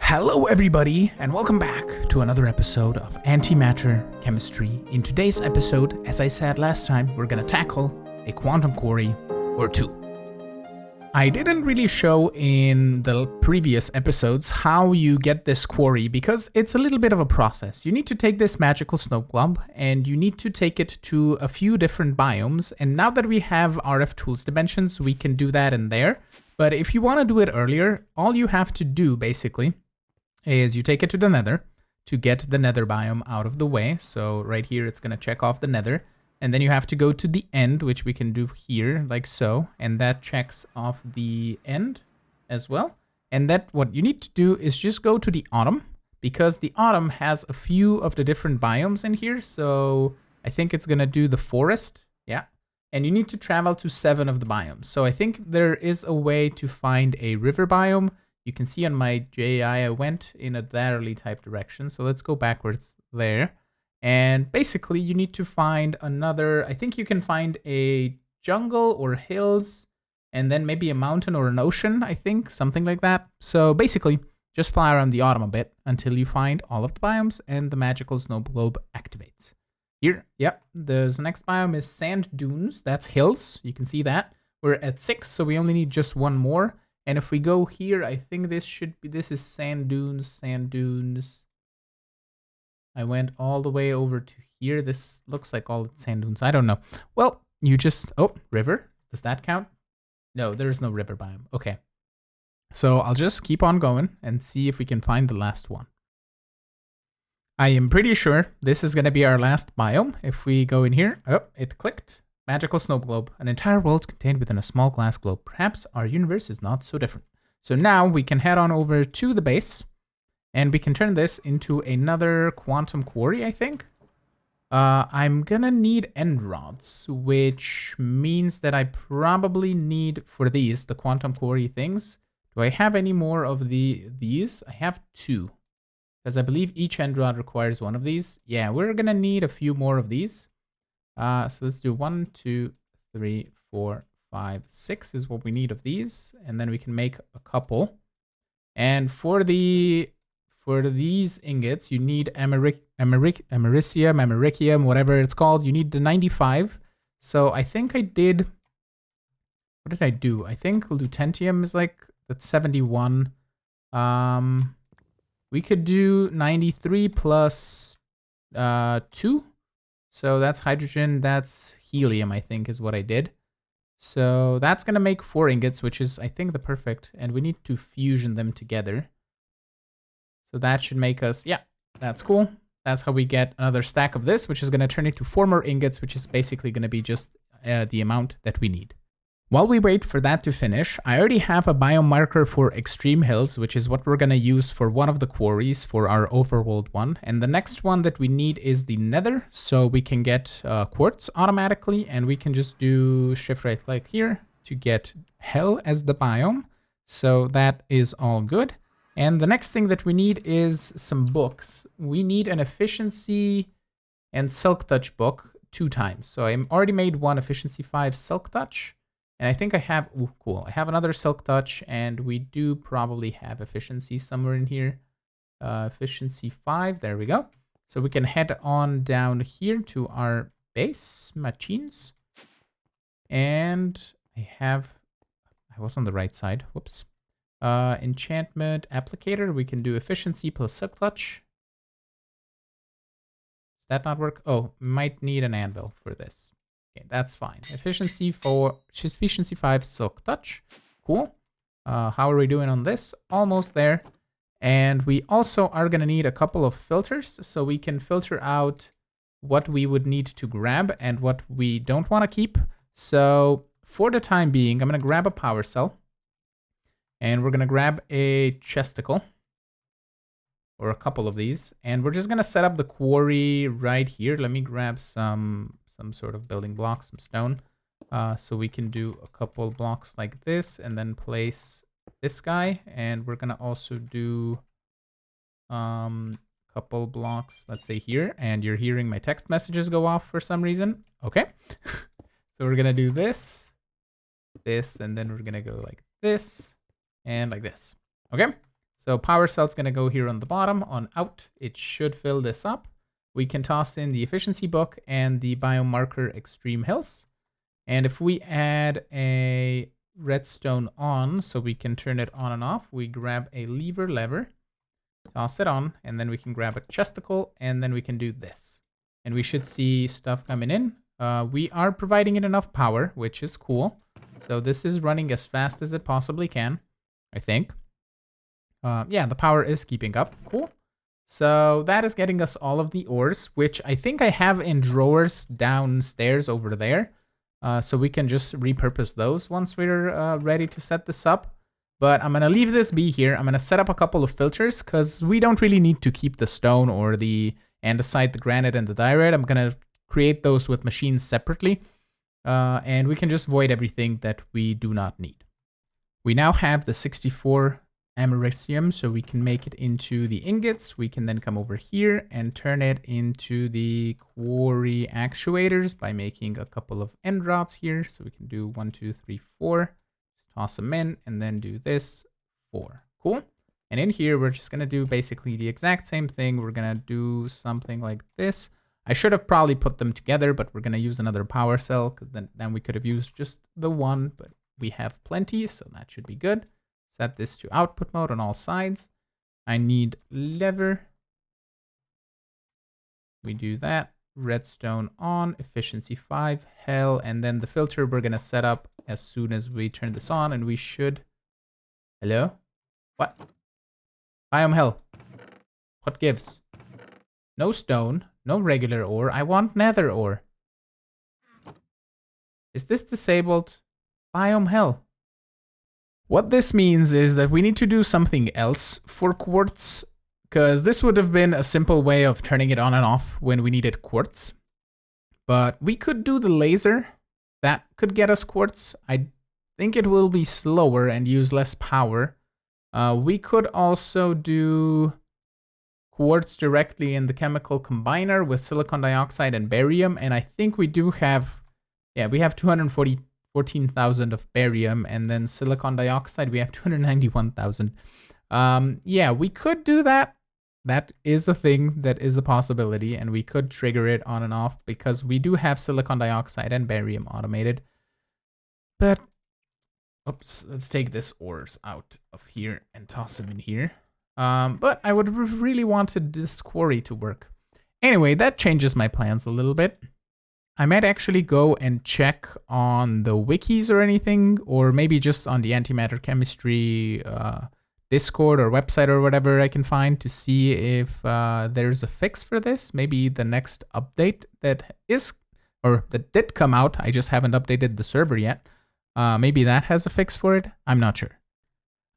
Hello everybody, and welcome back to another episode of Antimatter Chemistry. In today's episode, as I said last time, we're gonna tackle a quantum quarry or two. I didn't really show in the previous episodes how you get this quarry because it's a little bit of a process. You need to take this magical snow globe and you need to take it to a few different biomes, and now that we have RF Tools dimensions, we can do that in there. But if you want to do it earlier, all you have to do basically is you take it to the nether to get the nether biome out of the way. So right here, it's going to check off the nether. And then you have to go to the end, which we can do here like so. And that checks off the end as well. And that what you need to do is just go to the autumn, because the autumn has a few of the different biomes in here. So I think it's going to do the forest. Yeah. And you need to travel to 7 of the biomes. So I think there is a way to find a river biome. You can see on my JI, I went in a laterally type direction. So let's go backwards there. And basically you need to find another, I think you can find a jungle or hills, and then maybe a mountain or an ocean, I think, something like that. So basically just fly around the autumn a bit until you find all of the biomes and the magical snow globe activates. Here, yep, the next biome is sand dunes. That's hills. You can see that. We're at 6, so we only need just one more. And if we go here, I think this is sand dunes, sand dunes. I went all the way over to here. This looks like all sand dunes. I don't know. Well, you just, oh, river. Does that count? No, there's no river biome. Okay. So I'll just keep on going and see if we can find the last one. I am pretty sure this is going to be our last biome. If we go in here, oh, it clicked. Magical snow globe. An entire world contained within a small glass globe. Perhaps our universe is not so different. So now we can head on over to the base, and we can turn this into another quantum quarry, I think. I'm going to need end rods, which means that I probably need, for these, the quantum quarry things. Do I have any more of these? I have 2. Because I believe each end rod requires 1 of these. Yeah, we're going to need a few more of these. So let's do 1, 2, 3, 4, 5, 6 is what we need of these. And then we can make a couple. And for these ingots, you need americium, whatever it's called. You need the 95. So I think I did... What did I do? I think lutetium is like... That's 71. We could do 93 plus 2. So that's hydrogen, that's helium, I think is what I did. So that's going to make 4 ingots, which is, I think, the perfect. And we need to fusion them together. So that should make us, yeah, that's cool. That's how we get another stack of this, which is going to turn into 4 more ingots, which is basically going to be just the amount that we need. While we wait for that to finish, I already have a biomarker for extreme hills, which is what we're going to use for one of the quarries for our overworld one. And the next one that we need is the nether, so we can get quartz automatically, and we can just do shift right click here to get hell as the biome. So that is all good. And the next thing that we need is some books. We need an efficiency and silk touch book 2 times. So I already made one efficiency 5 silk touch. And I think I have, ooh, cool. I have another silk touch, and we do probably have efficiency somewhere in here. Efficiency 5, there we go. So we can head on down here to our base machines. And I was on the right side, whoops. Enchantment applicator, we can do efficiency plus silk touch. Does that not work? Oh, might need an anvil for this. Okay, that's fine. Efficiency 5 silk touch. Cool. How are we doing on this? Almost there. And we also are going to need a couple of filters so we can filter out what we would need to grab and what we don't want to keep. So for the time being, I'm going to grab a power cell, and we're going to grab a chesticle, or a couple of these, and we're just going to set up the quarry right here. Let me grab some sort of building block, some stone. So we can do a couple blocks like this and then place this guy. And we're going to also do a couple blocks, let's say here. And you're hearing my text messages go off for some reason. Okay. So we're going to do this, and then we're going to go like this and like this. Okay. So power cell's going to go here on the bottom. On out, it should fill this up. We can toss in the efficiency book and the biomarker extreme hills. And if we add a redstone on, so we can turn it on and off, we grab a lever, toss it on, and then we can grab a chesticle, and then we can do this. And we should see stuff coming in. We are providing it enough power, which is cool. So this is running as fast as it possibly can, I think. Yeah, the power is keeping up. Cool. So that is getting us all of the ores, which I think I have in drawers downstairs over there. So we can just repurpose those once we're ready to set this up. But I'm going to leave this be here. I'm going to set up a couple of filters because we don't really need to keep the stone or the andesite, the granite, and the diorite. I'm going to create those with machines separately. And we can just void everything that we do not need. We now have the 64 americium, so we can make it into the ingots. We can then come over here and turn it into the quarry actuators by making a couple of end rods here. So we can do 1, 2, 3, 4. Just toss them in and then do this 4. Cool. And in here, we're just going to do basically the exact same thing. We're going to do something like this. I should have probably put them together, but we're going to use another power cell because then we could have used just the one, but we have plenty, so that should be good. Set this to output mode on all sides. I need lever. We do that. Redstone on, efficiency 5, hell, and then the filter we're going to set up as soon as we turn this on, and we should... Hello? What? Biome hell. What gives? No stone, no regular ore. I want nether ore. Is this disabled? Biome hell. What this means is that we need to do something else for quartz, because this would have been a simple way of turning it on and off when we needed quartz. But we could do the laser. That could get us quartz. I think it will be slower and use less power. We could also do quartz directly in the chemical combiner with silicon dioxide and barium. And I think we do have, yeah, we have 214,000 of barium, and then silicon dioxide, we have 291,000. Yeah, we could do that. That is a thing, that is a possibility, and we could trigger it on and off because we do have silicon dioxide and barium automated. But, oops, let's take this ores out of here and toss them in here. But I would have really wanted this quarry to work. Anyway, that changes my plans a little bit. I might actually go and check on the wikis or anything, or maybe just on the Antimatter Chemistry Discord or website or whatever I can find to see if there's a fix for this. Maybe the next update that is, or that did come out, I just haven't updated the server yet. Maybe that has a fix for it. I'm not sure.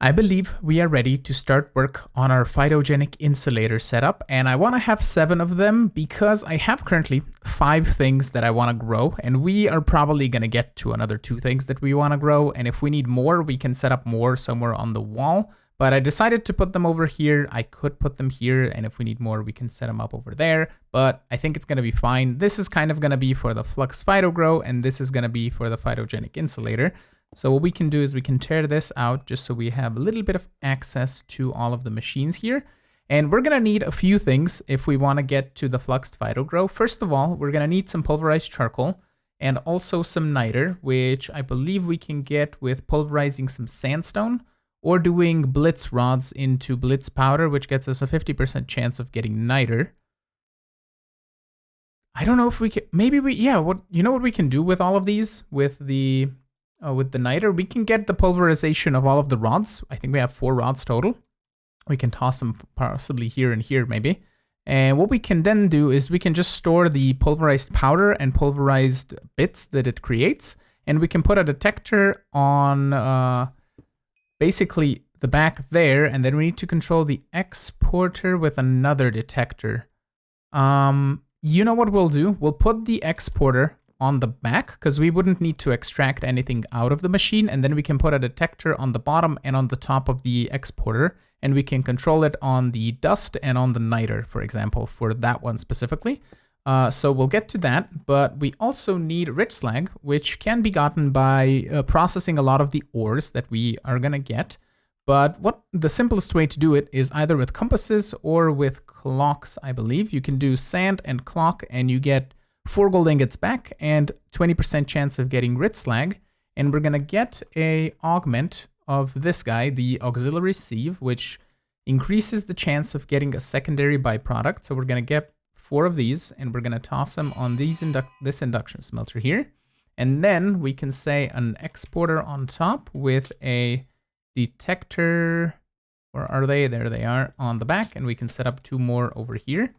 I believe we are ready to start work on our Phytogenic insulator setup, and I want to have 7 of them because I have currently 5 things that I want to grow, and we are probably going to get to another 2 things that we want to grow, and if we need more, we can set up more somewhere on the wall, but I decided to put them over here. I could put them here, and if we need more, we can set them up over there, but I think it's going to be fine. This is kind of going to be for the Fluxed Phyto grow, and this is going to be for the Phytogenic insulator. So what we can do is we can tear this out just so we have a little bit of access to all of the machines here. And we're going to need a few things if we want to get to the Fluxed Phyto grow. First of all, we're going to need some pulverized charcoal and also some niter, which I believe we can get with pulverizing some sandstone or doing blitz rods into blitz powder, which gets us a 50% chance of getting niter. I don't know if we can, maybe we, yeah, what, you know what we can do with all of these? With the niter, we can get the pulverization of all of the rods. I think we have 4 rods total. We can toss them possibly here and here maybe. And what we can then do is we can just store the pulverized powder and pulverized bits that it creates. And we can put a detector on basically the back there. And then we need to control the exporter with another detector. You know what we'll do? We'll put the exporter on the back because we wouldn't need to extract anything out of the machine, and then we can put a detector on the bottom and on the top of the exporter, and we can control it on the dust and on the niter, for example, for that one specifically. So we'll get to that, but we also need rich slag, which can be gotten by processing a lot of the ores that we are gonna get. But what the simplest way to do it is either with compasses or with clocks, I believe. You can do sand and clock and you get 4 gold ingots back and 20% chance of getting grit slag. And we're gonna get a augment of this guy, the auxiliary sieve, which increases the chance of getting a secondary byproduct. So we're gonna get 4 of these and we're gonna toss them on these this induction smelter here. And then we can say an exporter on top with a detector, where are they? There they are on the back, and we can set up 2 more over here.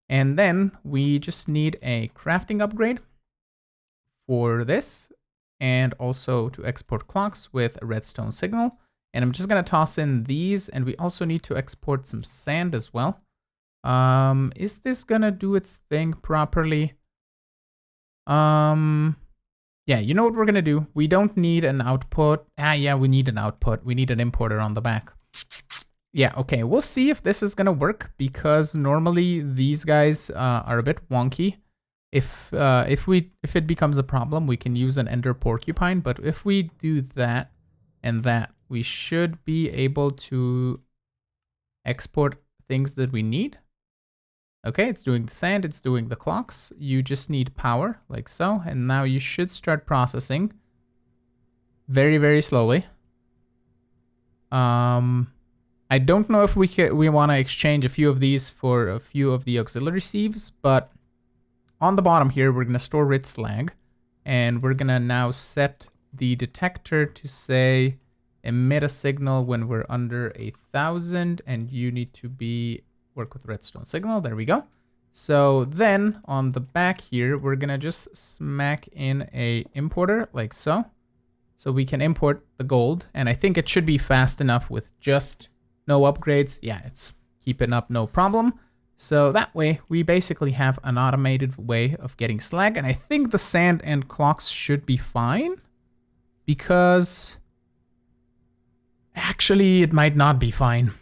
And then we just need a crafting upgrade for this, and also to export clocks with a redstone signal. And I'm just gonna toss in these, and we also need to export some sand as well. Is this gonna do its thing properly? Yeah, you know what we're gonna do? We don't need an output. Yeah, we need an output. We need an importer on the back. Yeah, okay, we'll see if this is gonna work, because normally these guys are a bit wonky. If it becomes a problem, we can use an ender porcupine, but if we do that and that, we should be able to export things that we need. Okay, it's doing the sand, it's doing the clocks. You just need power, like so. And now you should start processing very, very slowly. I don't know if we want to exchange a few of these for a few of the auxiliary sieves, but on the bottom here, we're going to store grit slag. And we're going to now set the detector to say, emit a signal when we're under 1,000, and you need to work with redstone signal. There we go. So then on the back here, we're gonna just smack in a importer like so. So we can import the gold, and I think it should be fast enough with just no upgrades. Yeah, it's keeping up no problem. So that way we basically have an automated way of getting slag, and I think the sand and clocks should be fine, because actually it might not be fine.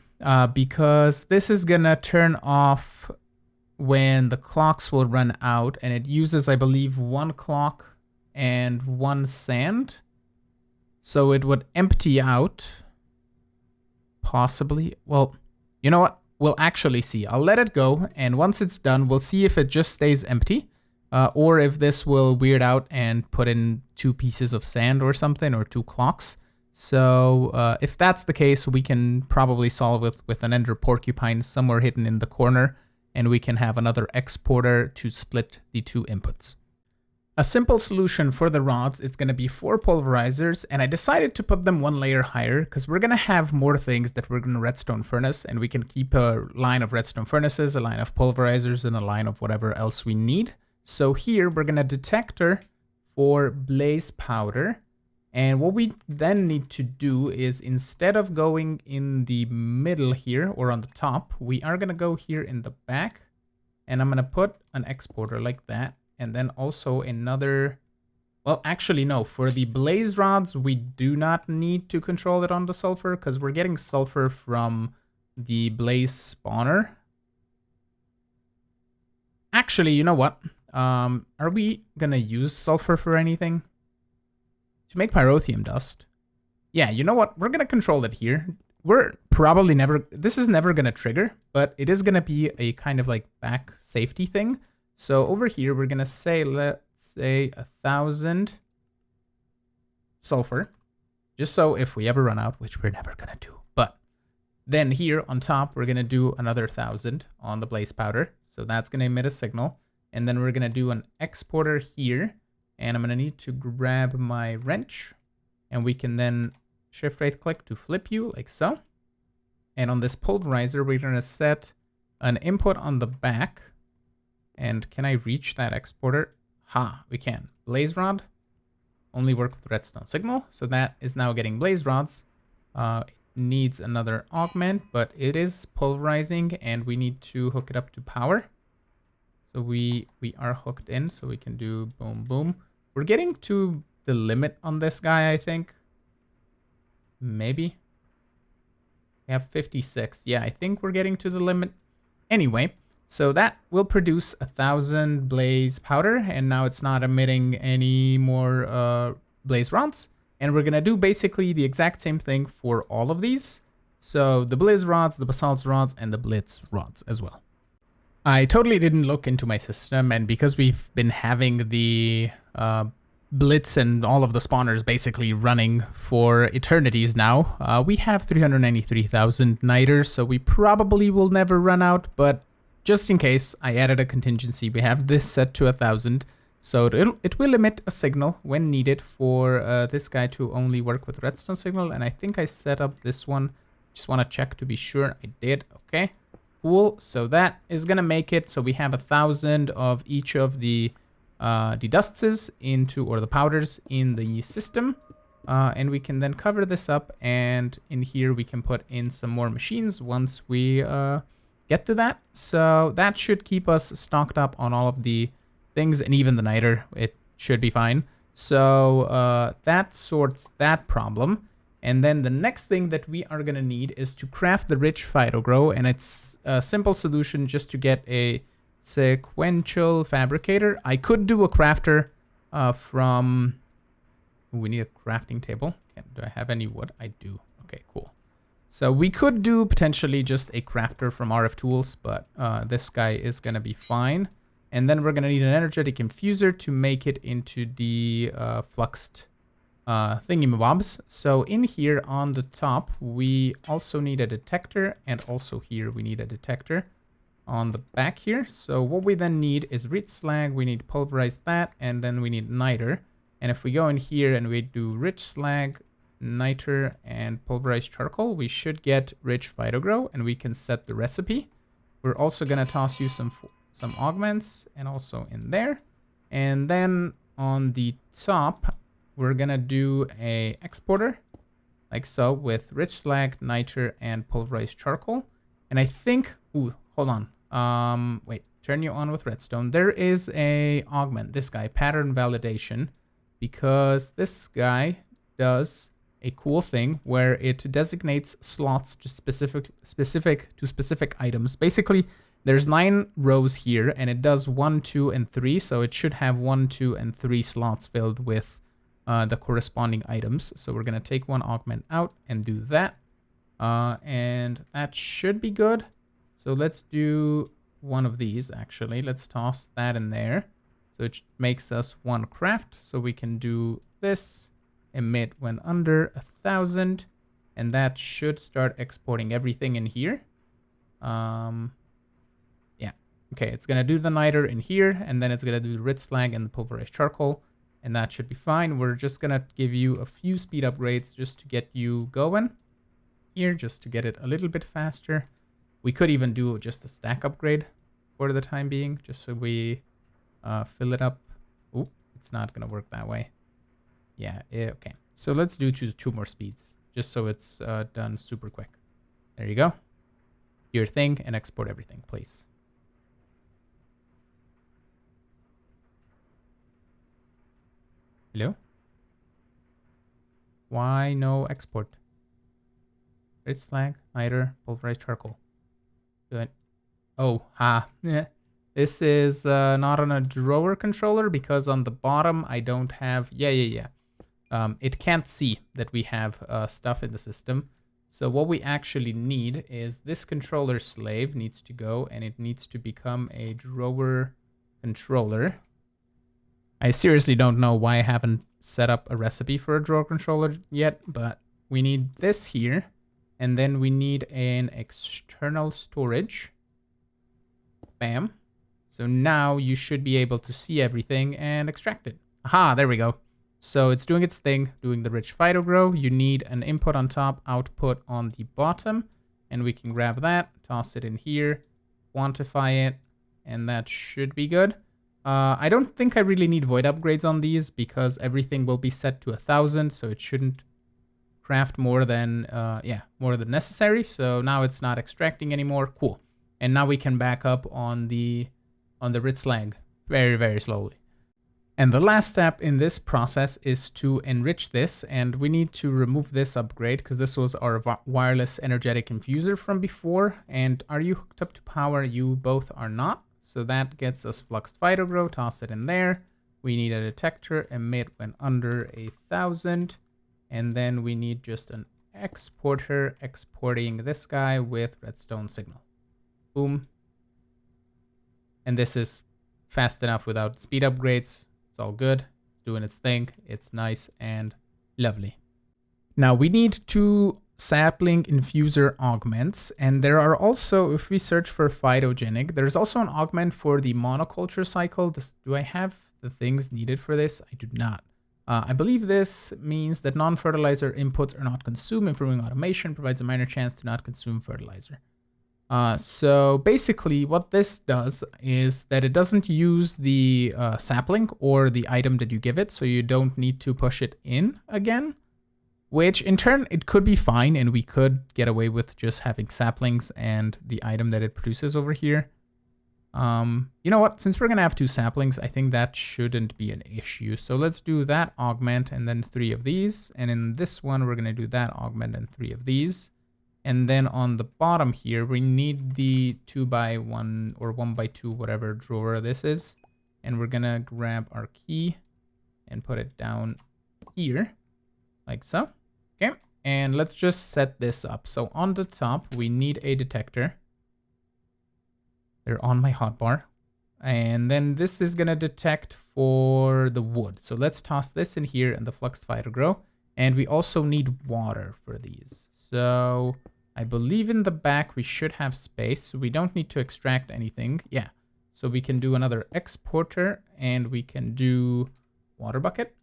Because this is gonna turn off when the clocks will run out, and it uses, I believe, 1 clock and 1 sand. So it would empty out, possibly. Well, you know what? We'll actually see. I'll let it go, and once it's done, we'll see if it just stays empty, or if this will weird out and put in 2 pieces of sand or something, or 2 clocks. So if that's the case, we can probably solve it with an ender porcupine somewhere hidden in the corner, and we can have another exporter to split the 2 inputs. A simple solution for the rods is going to be 4 pulverizers, and I decided to put them 1 layer higher because we're going to have more things that we're going to redstone furnace, and we can keep a line of redstone furnaces, a line of pulverizers, and a line of whatever else we need. So here we're going to detector for blaze powder. And what we then need to do is, instead of going in the middle here or on the top, we are going to go here in the back, and I'm going to put an exporter like that. And then also another, well, actually, no, for the blaze rods, we do not need to control it on the sulfur because we're getting sulfur from the blaze spawner. Actually, you know what? Are we going to use sulfur for anything? To make pyrotheum dust. Yeah, you know what? We're going to control it here. We're probably never, this is never going to trigger, but it is going to be a kind of like back safety thing. So over here, we're going to say, let's say 1,000 sulfur, just so if we ever run out, which we're never going to do. But then here on top, we're going to do another 1,000 on the blaze powder. So that's going to emit a signal. And then we're going to do an exporter here. And I'm going to need to grab my wrench, and we can then shift right click to flip you like so. And on this pulverizer, we're going to set an input on the back. And can I reach that exporter? Ha, we can. Blaze rod, only work with redstone signal. So that is now getting blaze rods. It needs another augment, but it is pulverizing, and we need to hook it up to power. So we are hooked in, so we can do boom, boom. We're getting to the limit on this guy, I think. Maybe. We have 56. Yeah, I think we're getting to the limit. Anyway, so that will produce 1,000 blaze powder, and now it's not emitting any more blaze rods. And we're gonna do basically the exact same thing for all of these. So the Blizz rods, the Basalt rods, and the Blitz rods as well. I totally didn't look into my system, and because we've been having the Blitz and all of the spawners basically running for eternities now, we have 393,000 niters, so we probably will never run out, but just in case, I added a contingency. We have this set to 1,000, so it will emit a signal when needed for this guy to only work with redstone signal, and I think I set up this one. Just want to check to be sure I did. Okay, cool. So that is gonna make it so we have 1,000 of each of the dustses into, or the powders in the system, and we can then cover this up, and in here we can put in some more machines once we get to that. So that should keep us stocked up on all of the things, and even the niter, it should be fine. So that sorts that problem. And then the next thing that we are gonna need is to craft the rich Phyto, and it's a simple solution just to get a sequential fabricator. I could do a crafter from... Ooh, we need a crafting table. Okay, do I have any wood? I do. Okay, cool. So we could do potentially just a crafter from RF Tools, but this guy is gonna be fine. And then we're gonna need an energetic infuser to make it into the fluxed thingy-mabobs. So in here on the top, we also need a detector, and also here we need a detector on the back here. So what we then need is rich slag, we need to pulverize that, and then we need niter. And if we go in here and we do rich slag, niter, and pulverized charcoal, we should get rich Phyto, and we can set the recipe. We're also gonna toss you some augments, and also in there. And then on the top, we're gonna do a exporter, like so, with rich slag, niter, and pulverized charcoal. And I think, ooh, hold on. Wait, turn you on with redstone. There is a augment, this guy, pattern validation, because this guy does a cool thing where it designates slots to specific to specific items. Basically, there's 9 rows here, and it does 1, 2, and 3, so it should have 1, 2, and 3 slots filled with the corresponding items. So we're gonna take one augment out and do that, and that should be good. So let's do one of these, actually. Let's toss that in there. So it makes us one craft. So we can do this, emit when under 1,000, and that should start exporting everything in here. Yeah, okay, it's gonna do the niter in here, and then it's gonna do the rich slag and the pulverized charcoal, and that should be fine. We're just gonna give you a few speed upgrades just to get you going here, just to get it a little bit faster. We could even do just a stack upgrade for the time being, just so we fill it up. Oop, it's not gonna work that way. Yeah, okay. So let's do choose 2 more speeds, just so it's done super quick. There you go. Do your thing and export everything, please. Hello? Why no export? Rich slag, niter, pulverized charcoal. Good. Oh, yeah. This is not on a drawer controller because on the bottom I don't have... Yeah. It can't see that we have stuff in the system. So what we actually need is this controller slave needs to go, and it needs to become a drawer controller. I seriously don't know why I haven't set up a recipe for a drawer controller yet, but we need this here, and then we need an external storage. Bam. So now you should be able to see everything and extract it. Aha, there we go. So it's doing its thing, doing the rich Phyto. You need an input on top, output on the bottom, and we can grab that, toss it in here, quantify it, and that should be good. I don't think I really need void upgrades on these because everything will be set to 1,000, so it shouldn't craft more than more than necessary. So now it's not extracting anymore. Cool. And now we can back up on the rich slag very, very slowly. And the last step in this process is to enrich this, and we need to remove this upgrade because this was our wireless energetic infuser from before. And are you hooked up to power? You both are not. So that gets us Fluxed Phyto, toss it in there. We need a detector, emit when under 1,000. And then we need just an exporter exporting this guy with redstone signal. Boom. And this is fast enough without speed upgrades. It's all good. It's doing its thing. It's nice and lovely. Now we need 2 sapling infuser augments, and there are also, if we search for Phytogenic, there's also an augment for the monoculture cycle. Do I have the things needed for this? I do not. I believe this means that non-fertilizer inputs are not consumed. Improving automation provides a minor chance to not consume fertilizer. So basically what this does is that it doesn't use the sapling or the item that you give it, so you don't need to push it in again, which in turn it could be fine and we could get away with just having saplings and the item that it produces over here. You know what, since we're gonna have 2 saplings, I think that shouldn't be an issue. So let's do that augment and then 3 of these, and in this one we're gonna do that augment and 3 of these. And then on the bottom here, we need the 2x1 or 1x2, whatever drawer this is. And we're gonna grab our key and put it down here, like so. Okay, and let's just set this up. So on the top, we need a detector. They're on my hotbar. And then this is gonna detect for the wood. So let's toss this in here and the Fluxed Phyto grow. And we also need water for these. So I believe in the back we should have space, so we don't need to extract anything. Yeah, so we can do another exporter and we can do water bucket.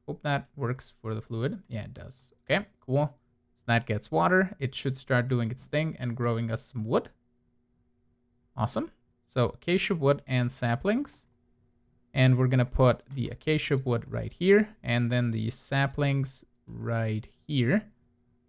Hope that works for the fluid. Yeah, it does. Okay, cool. So that gets water. It should start doing its thing and growing us some wood. Awesome. So acacia wood and saplings. And we're gonna put the acacia wood right here and then the saplings right here.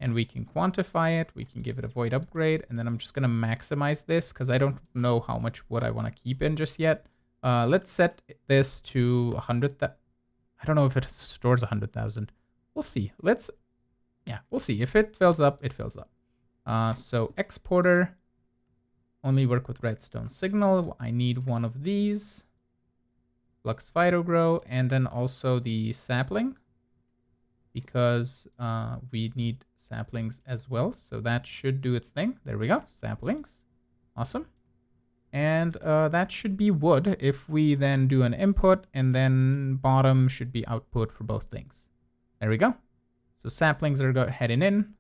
And we can quantify it. We can give it a void upgrade. And then I'm just going to maximize this because I don't know how much wood I want to keep in just yet. Let's set this to 100. I don't know if it stores 100,000. We'll see. We'll see. If it fills up, it fills up. So exporter, only work with redstone signal. I need 1 of these. Fluxed Phyto grow. And then also the sapling, because we need saplings as well. So that should do its thing. There we go. Saplings. Awesome. And that should be wood if we then do an input, and then bottom should be output for both things. There we go. So saplings are heading in.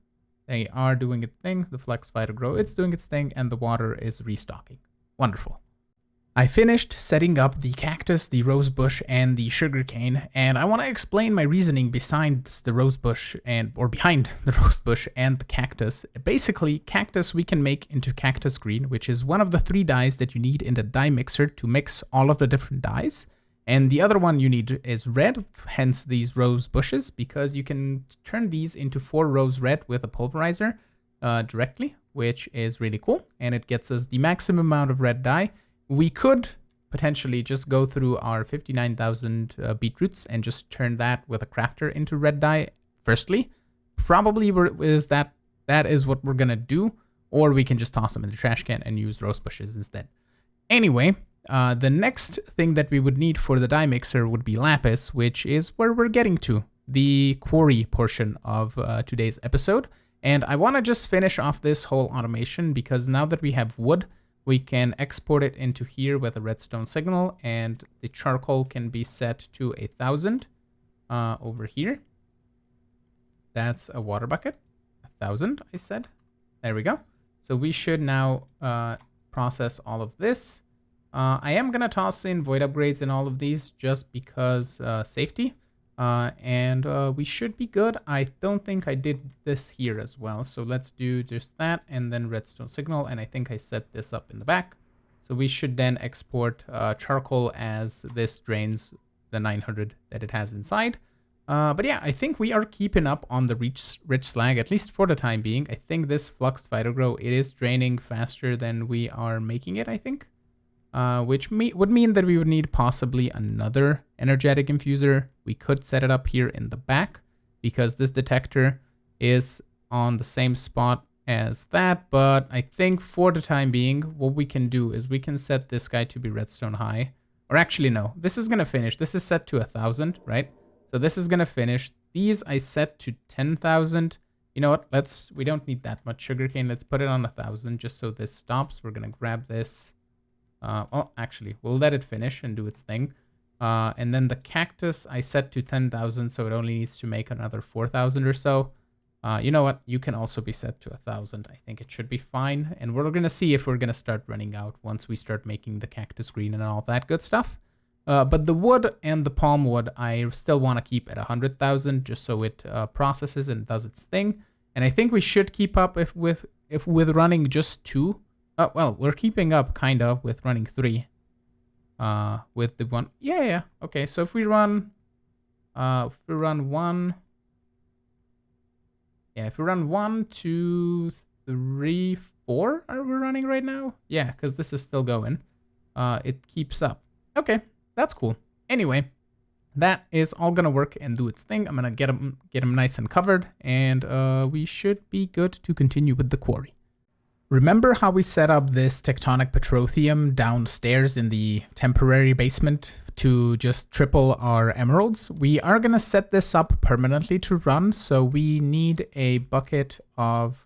They are doing its thing. The Fluxed Phyto grow, it's doing its thing, and the water is restocking. Wonderful. I finished setting up the cactus, the rose bush, and the sugarcane, and I want to explain my reasoning behind the rose bush and the cactus. Basically, cactus we can make into cactus green, which is one of the 3 dyes that you need in the dye mixer to mix all of the different dyes. And the other one you need is red, hence these rose bushes, because you can turn these into 4 rose red with a pulverizer directly, which is really cool, and it gets us the maximum amount of red dye. We could potentially just go through our 59,000 beetroots and just turn that with a crafter into red dye firstly. Probably that is what we're gonna do, or we can just toss them in the trash can and use rose bushes instead. Anyway, the next thing that we would need for the dye mixer would be lapis, which is where we're getting to, the quarry portion of today's episode. And I want to just finish off this whole automation because now that we have wood, we can export it into here with a redstone signal, and the charcoal can be set to 1,000 over here. That's a water bucket. 1,000, I said. There we go. So we should now process all of this. I am going to toss in void upgrades in all of these just because safety. And we should be good. I don't think I did this here as well. So let's do just that and then redstone signal. And I think I set this up in the back. So we should then export charcoal as this drains the 900 that it has inside. But yeah, I think we are keeping up on the rich slag, at least for the time being. I think this Fluxed Phyto grow, it is draining faster than we are making it, I think. Which would mean that we would need possibly another energetic infuser. We could set it up here in the back because this detector is on the same spot as that. But I think for the time being, what we can do is we can set this guy to be redstone high. Or actually, no, this is going to finish. This is set to 1,000, right? So this is going to finish. these I set to 10,000. You know what? We don't need that much sugarcane. Let's put it on 1,000 just so this stops. We're going to grab this. Well, actually, we'll let it finish and do its thing. And then the cactus I set to 10,000, so it only needs to make another 4,000 or so. You know what? You can also be set to 1,000. I think it should be fine. And we're going to see if we're going to start running out once we start making the cactus green and all that good stuff. But the wood and the palm wood, I still want to keep at 100,000 just so it processes and does its thing. And I think we should keep up if with running just 2. Well, we're keeping up kind of with running 3. With the 1. Yeah. Okay, so if we run 1. Yeah, if we run 1, 2, 3, 4, are we running right now? Yeah, because this is still going. It keeps up. Okay, that's cool. Anyway, that is all gonna work and do its thing. I'm gonna get them nice and covered, and we should be good to continue with the quarry. Remember how we set up this tectonic petroleum downstairs in the temporary basement to just triple our emeralds? We are going to set this up permanently to run, so we need a bucket of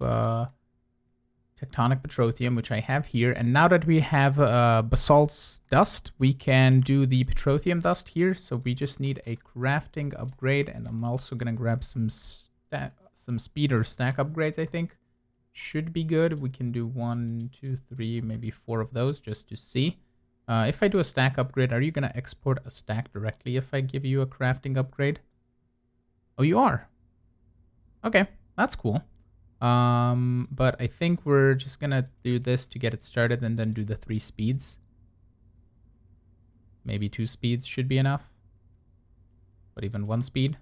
tectonic petroleum, which I have here. And now that we have basalt dust, we can do the petroleum dust here. So we just need a crafting upgrade, and I'm also going to grab some speed or stack upgrades, I think. Should be good. We can do 1, 2, 3, maybe 4 of those just to see. If I do a stack upgrade, are you going to export a stack directly if I give you a crafting upgrade? Oh, you are. Okay, that's cool. But I think we're just going to do this to get it started and then do the 3 speeds. Maybe 2 speeds should be enough. But even 1 speed.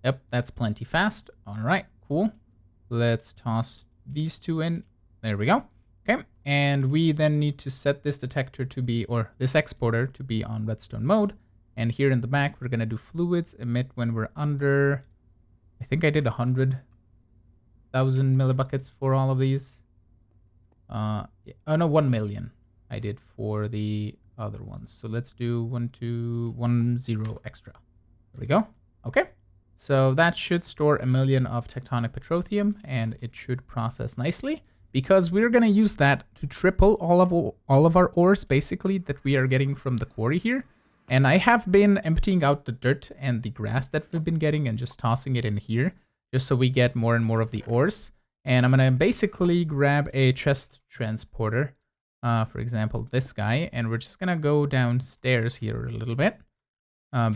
Yep, that's plenty fast. All right, cool. Let's toss these 2 in. There we go. Okay, and we then need to set this detector to be, or this exporter to be on redstone mode. And here in the back, we're going to do fluids emit when we're under, I think I did 100,000 millibuckets for all of these. Yeah, oh no, 1 million I did for the other ones. So let's do 1, 2, 1, 0 extra. There we go. Okay. So that should store 1 million of tectonic petroleum, and it should process nicely because we're going to use that to triple all of our ores basically that we are getting from the quarry here. And I have been emptying out the dirt and the grass that we've been getting and just tossing it in here just so we get more and more of the ores. And I'm going to basically grab a chest transporter, for example, this guy, and we're just going to go downstairs here a little bit.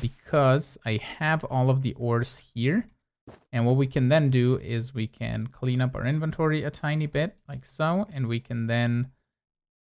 Because I have all of the ores here. And what we can then do is we can clean up our inventory a tiny bit, like so. And we can then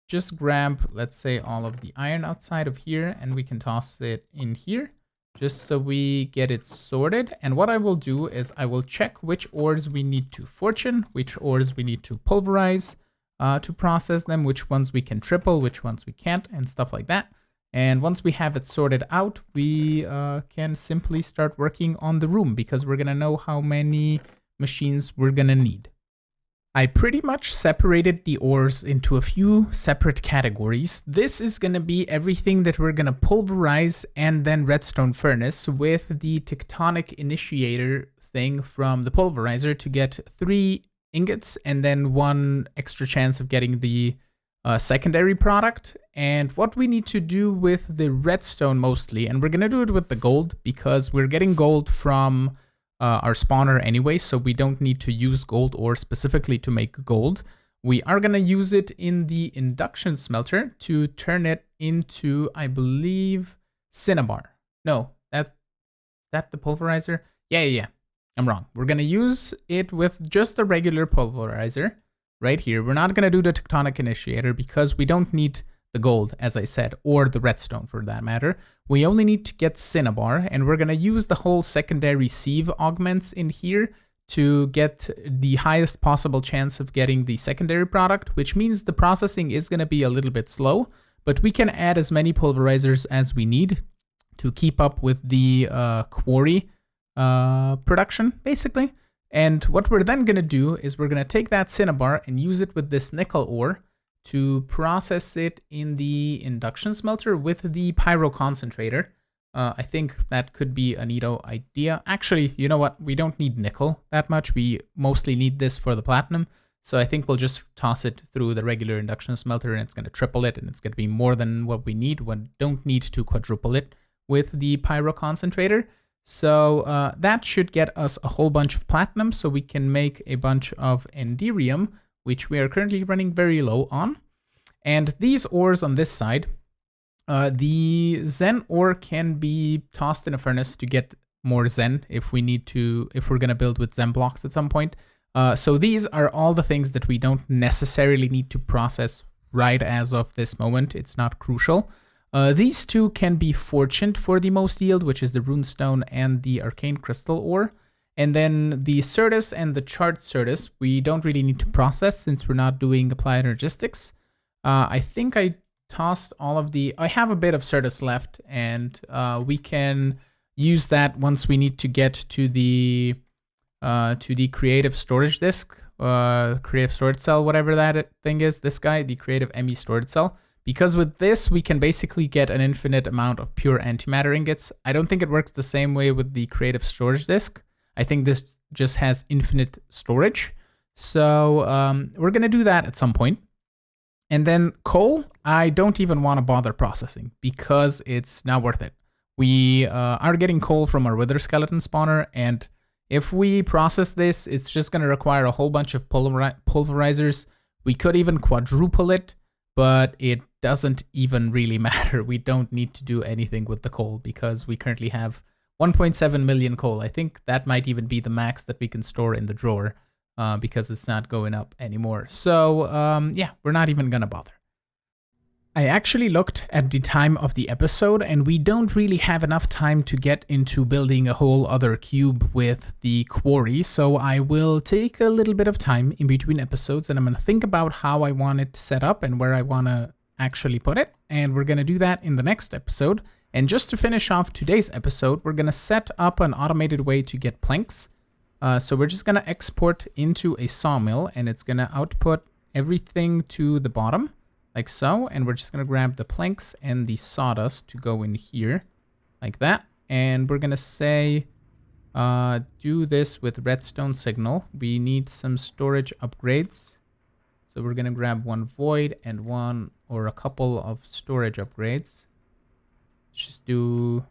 just grab, let's say, all of the iron outside of here, and we can toss it in here, just so we get it sorted. And what I will do is I will check which ores we need to fortune, which ores we need to pulverize to process them, which ones we can triple, which ones we can't, and stuff like that. And once we have it sorted out, we can simply start working on the room because we're going to know how many machines we're going to need. I pretty much separated the ores into a few separate categories. This is going to be everything that we're going to pulverize and then redstone furnace with the tectonic initiator thing from the pulverizer to get 3 ingots and then 1 extra chance of getting the secondary product. And what we need to do with the redstone mostly, and we're going to do it with the gold because we're getting gold from our spawner anyway, so we don't need to use gold ore specifically to make gold. We are going to use it in the induction smelter to turn it into, I believe, cinnabar. No, that the pulverizer? Yeah. I'm wrong. We're going to use it with just a regular pulverizer right here. We're not going to do the tectonic initiator because we don't need the gold, as I said, or the redstone for that matter. We only need to get cinnabar, and we're going to use the whole secondary sieve augments in here to get the highest possible chance of getting the secondary product, which means the processing is going to be a little bit slow, but we can add as many pulverizers as we need to keep up with the quarry production, basically. And what we're then going to do is we're going to take that cinnabar and use it with this nickel ore to process it in the induction smelter with the pyro concentrator. I think that could be a neato idea. Actually, you know what? We don't need nickel that much. We mostly need this for the platinum. So I think we'll just toss it through the regular induction smelter and it's going to triple it and it's going to be more than what we need. We don't need to quadruple it with the pyro concentrator. So that should get us a whole bunch of platinum so we can make a bunch of enderium, which we are currently running very low on. And these ores on this side, the Zen ore can be tossed in a furnace to get more Zen if we need to, if we're going to build with Zen blocks at some point. So these are all the things that we don't necessarily need to process right as of this moment. It's not crucial. These two can be fortuned for the most yield, which is the runestone and the arcane crystal ore. And then the Certus and the charred Certus, we don't really need to process since we're not doing applied energistics. I think I tossed all of the, I have a bit of Certus left, and we can use that once we need to get to the creative storage disk, creative storage cell, whatever that thing is, this guy, the creative ME storage cell. Because with this, we can basically get an infinite amount of pure antimatter ingots. I don't think it works the same way with the creative storage disk. I think this just has infinite storage. So we're going to do that at some point. And then coal, I don't even want to bother processing because it's not worth it. We are getting coal from our wither skeleton spawner, and if we process this, it's just going to require a whole bunch of pulverizers. We could even quadruple it, but it doesn't even really matter. We don't need to do anything with the coal because we currently have 1.7 million coal. I think that might even be the max that we can store in the drawer. Because it's not going up anymore. So yeah, we're not even gonna bother. I actually looked at the time of the episode and we don't really have enough time to get into building a whole other cube with the quarry. So I will take a little bit of time in between episodes and I'm gonna think about how I want it set up and where I wanna actually put it. And we're gonna do that in the next episode. And just to finish off today's episode, we're gonna set up an automated way to get planks. So we're just going to export into a sawmill and it's going to output everything to the bottom like so. And we're just going to grab the planks and the sawdust to go in here like that. And we're going to say, do this with redstone signal. We need some storage upgrades. So we're going to grab one void and one or a couple of storage upgrades. Let's just do...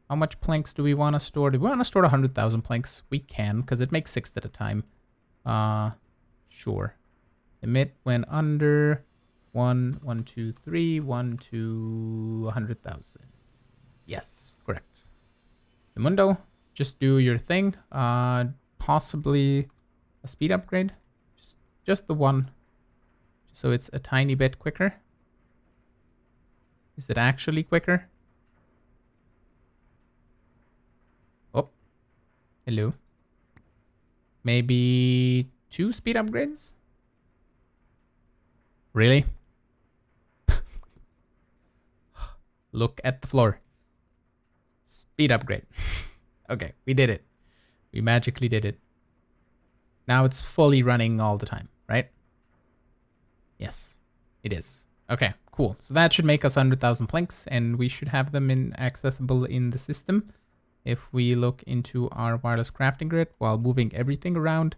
How much planks do we want to store? Do we want to store 100,000 planks? We can, because it makes 6 at a time. Sure. Emit when under 1, 1, 2, 3, 1 to 100,000. Yes, correct. Mundo, just do your thing. Possibly a speed upgrade. Just the one. So it's a tiny bit quicker. Is it actually quicker? Hello. Maybe 2 speed upgrades? Really? Look at the floor. Speed upgrade. Okay, we did it. We magically did it. Now it's fully running all the time, right? Yes, it is. Okay, cool. So that should make us 100,000 planks and we should have them accessible in the system. If we look into our wireless crafting grid while moving everything around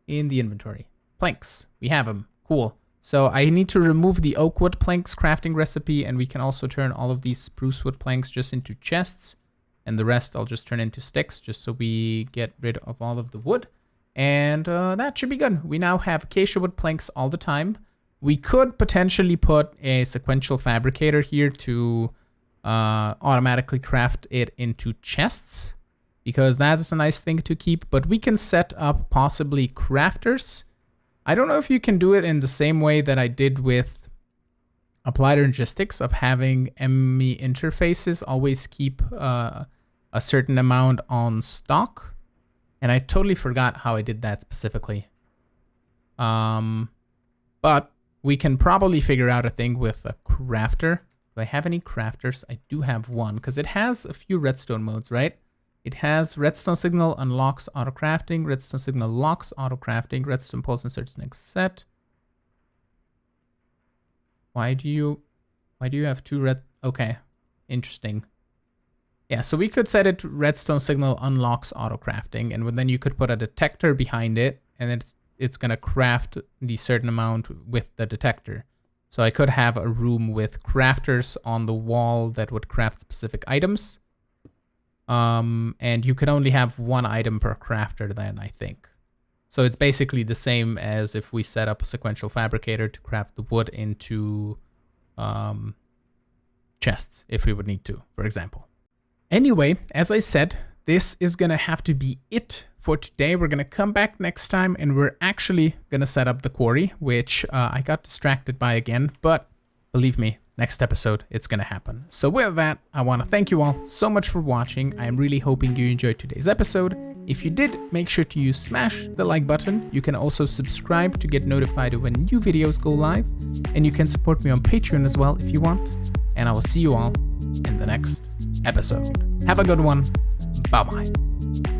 in the inventory. Planks, we have them, cool. So I need to remove the oak wood planks crafting recipe and we can also turn all of these spruce wood planks just into chests and the rest I'll just turn into sticks just so we get rid of all of the wood. And that should be good. We now have acacia wood planks all the time. We could potentially put a sequential fabricator here to automatically craft it into chests because that's a nice thing to keep, but we can set up possibly crafters. I don't know if you can do it in the same way that I did with applied logistics of having ME interfaces always keep a certain amount on stock, and I totally forgot how I did that specifically. But we can probably figure out a thing with a crafter. Do I have any crafters? I do have one because it has a few redstone modes, right? It has redstone signal unlocks auto crafting, redstone signal locks auto crafting, redstone pulse inserts next set. Why do you have 2 red? Okay, interesting. Yeah, so we could set it redstone signal unlocks auto crafting, and then you could put a detector behind it, and it's gonna craft the certain amount with the detector. So I could have a room with crafters on the wall that would craft specific items. And you could only have one item per crafter then, I think. So it's basically the same as if we set up a sequential fabricator to craft the wood into chests, if we would need to, for example. Anyway, as I said, this is gonna have to be it for today. We're gonna come back next time and we're actually gonna set up the quarry, which I got distracted by again, but believe me, next episode, it's gonna happen. So with that, I wanna thank you all so much for watching. I'm really hoping you enjoyed today's episode. If you did, make sure to smash the like button. You can also subscribe to get notified when new videos go live. And you can support me on Patreon as well if you want. And I will see you all in the next episode. Have a good one. Bye-bye.